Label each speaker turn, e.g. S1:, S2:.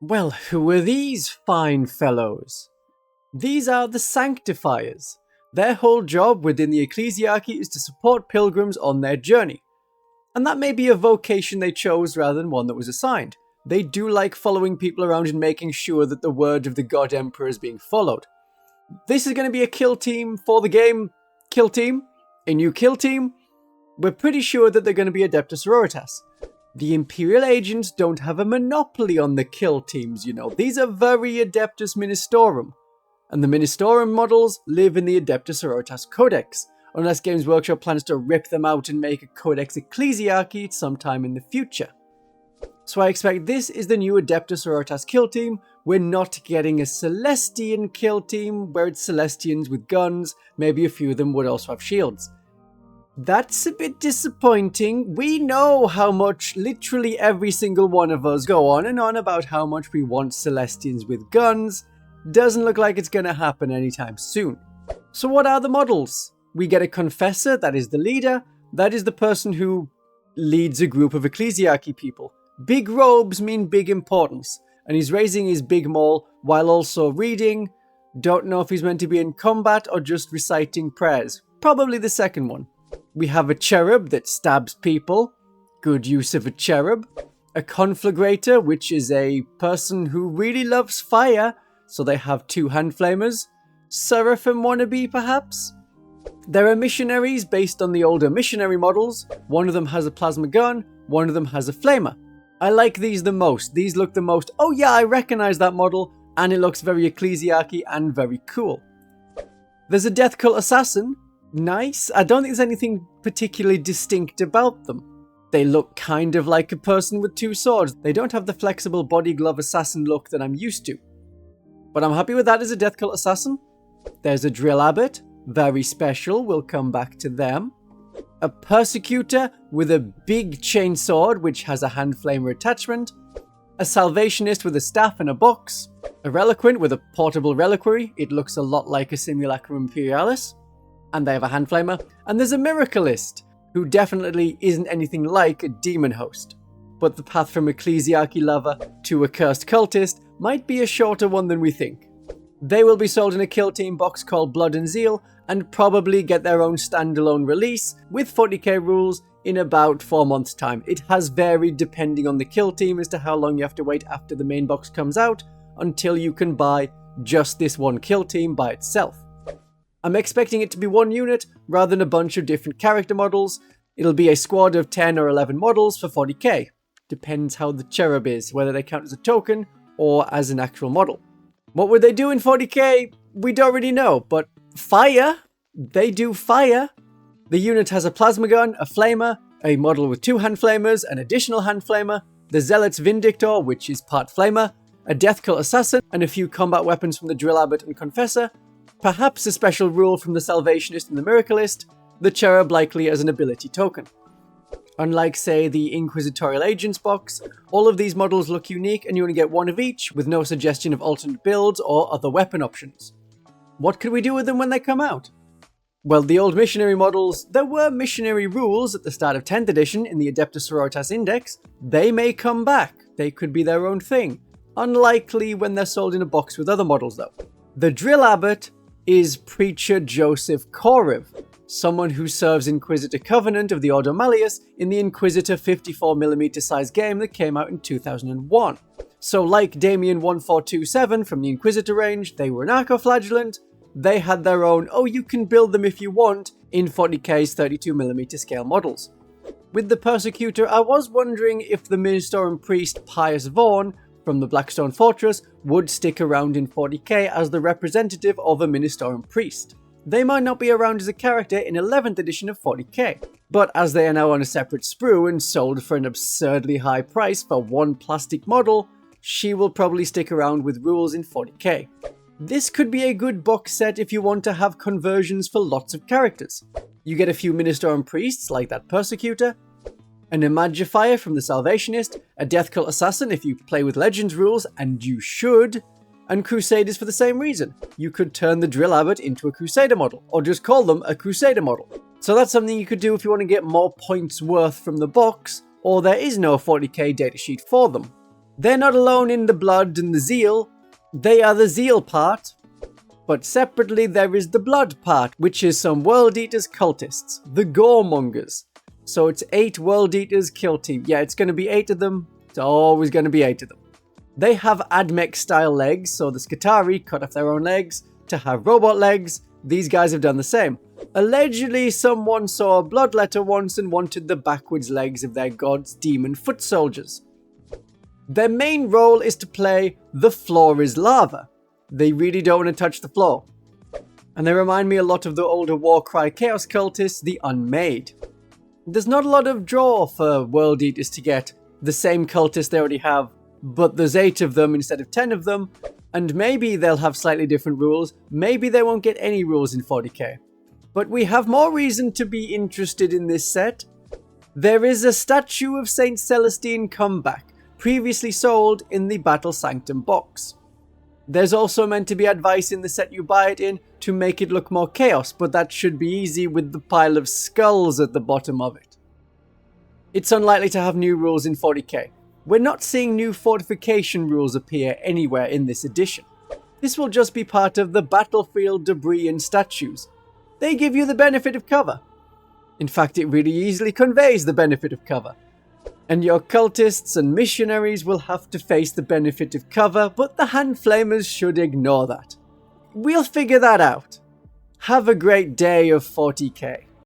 S1: Well, who are these fine fellows? These are the Sanctifiers. Their whole job within the ecclesiarchy is to support pilgrims on their journey. And that may be a vocation they chose rather than one that was assigned. They do like following people around and making sure that the word of the God Emperor is being followed. This is going to be a kill team for the game. Kill team. A new kill team. We're pretty sure that they're going to be Adepta Sororitas. The Imperial agents don't have a monopoly on the kill teams, you know. These are very Adeptus Ministorum. And the Ministorum models live in the Adepta Sororitas Codex, unless Games Workshop plans to rip them out and make a Codex Ecclesiarchy sometime in the future. So I expect this is the new Adepta Sororitas kill team. We're not getting a Celestian kill team, where it's Celestians with guns, maybe a few of them would also have shields. That's a bit disappointing. We know how much literally every single one of us go on and on about how much we want Celestians with guns. Doesn't look like it's going to happen anytime soon. So what are the models? We get a confessor, that is the leader. That is the person who leads a group of ecclesiarchy people. Big robes mean big importance. And he's raising his big maul while also reading. Don't know if he's meant to be in combat or just reciting prayers. Probably the second one. We have a cherub that stabs people. Good use of a cherub. A conflagrator, which is a person who really loves fire. So they have 2 hand flamers. Seraphim wannabe, perhaps? There are missionaries based on the older missionary models. One of them has a plasma gun. One of them has a flamer. I like these the most. These look the most, oh yeah, I recognize that model. And it looks very ecclesiarchy and very cool. There's a death cult assassin. Nice. I don't think there's anything particularly distinct about them. They look kind of like a person with 2 swords. They don't have the flexible body glove assassin look that I'm used to. But I'm happy with that as a death cult assassin. There's a drill abbot. Very special. We'll come back to them. A persecutor with a big chainsword which has a hand flamer attachment. A salvationist with a staff and a box. A reliquant with a portable reliquary. It looks a lot like a Simulacrum Imperialis. And they have a hand flamer. And there's a miracleist, who definitely isn't anything like a demon host. But the path from ecclesiarchy lover to a cursed cultist might be a shorter one than we think. They will be sold in a kill team box called Blood and Zeal, and probably get their own standalone release with 40k rules in about 4 months' time. It has varied depending on the kill team as to how long you have to wait after the main box comes out until you can buy just this one kill team by itself. I'm expecting it to be one unit rather than a bunch of different character models. It'll be a squad of 10 or 11 models for 40k. Depends how the cherub is, whether they count as a token or as an actual model. What would they do in 40k? We don't really know, but fire? They do fire. The unit has a plasma gun, a flamer, a model with 2 hand flamers, an additional hand flamer, the Zealot's Vindictor, which is part flamer, a death cult assassin, and a few combat weapons from the drill abbot and confessor. Perhaps a special rule from the Salvationist and the Miracleist, the cherub likely as an ability token. Unlike, say, the Inquisitorial Agents box, all of these models look unique and you only get 1 of each, with no suggestion of alternate builds or other weapon options. What could we do with them when they come out? Well, the old missionary models, there were missionary rules at the start of 10th edition in the Adepta Sororitas Index. They may come back, they could be their own thing. Unlikely when they're sold in a box with other models though. The drill abbot is Preacher Joseph Koriv, someone who serves Inquisitor Covenant of the Ordo Malleus in the Inquisitor 54mm size game that came out in 2001. So like Damien 1427 from the Inquisitor range, they were an Archoflagellant. They had their own, oh you can build them if you want, in 40k's 32mm scale models. With the Persecutor, I was wondering if the Ministorum priest Pius Vaughn from the Blackstone Fortress would stick around in 40k as the representative of a Ministorum priest. They might not be around as a character in 11th edition of 40k, but as they are now on a separate sprue and sold for an absurdly high price for 1 plastic model, she will probably stick around with rules in 40k. This could be a good box set if you want to have conversions for lots of characters. You get a few Ministorum priests like that Persecutor, an Imagifier from the Salvationist, a Death Cult Assassin if you play with Legends rules, and you should, and Crusaders for the same reason. You could turn the Drill Abbot into a Crusader model, or just call them a Crusader model. So that's something you could do if you want to get more points worth from the box, or there is no 40k datasheet for them. They're not alone in the blood and the zeal. They are the zeal part. But separately there is the blood part, which is some World Eaters cultists, the Goremongers. So it's 8 World Eaters kill team. Yeah, it's going to be 8 of them. It's always going to be 8 of them. They have Admech style legs, so the Skitarii cut off their own legs to have robot legs. These guys have done the same. Allegedly, someone saw a bloodletter once and wanted the backwards legs of their god's demon foot soldiers. Their main role is to play the floor is lava. They really don't want to touch the floor. And they remind me a lot of the older Warcry Chaos cultists, the Unmade. There's not a lot of draw for World Eaters to get the same cultists they already have, but there's 8 of them instead of 10 of them, and maybe they'll have slightly different rules, maybe they won't get any rules in 40k. But we have more reason to be interested in this set. There is a statue of Saint Celestine comeback, previously sold in the Battle Sanctum box. There's also meant to be advice in the set you buy it in to make it look more chaos, but that should be easy with the pile of skulls at the bottom of it. It's unlikely to have new rules in 40k. We're not seeing new fortification rules appear anywhere in this edition. This will just be part of the battlefield debris and statues. They give you the benefit of cover. In fact, it really easily conveys the benefit of cover. And your cultists and missionaries will have to face the benefit of cover, but the hand flamers should ignore that. We'll figure that out. Have a great day of 40k.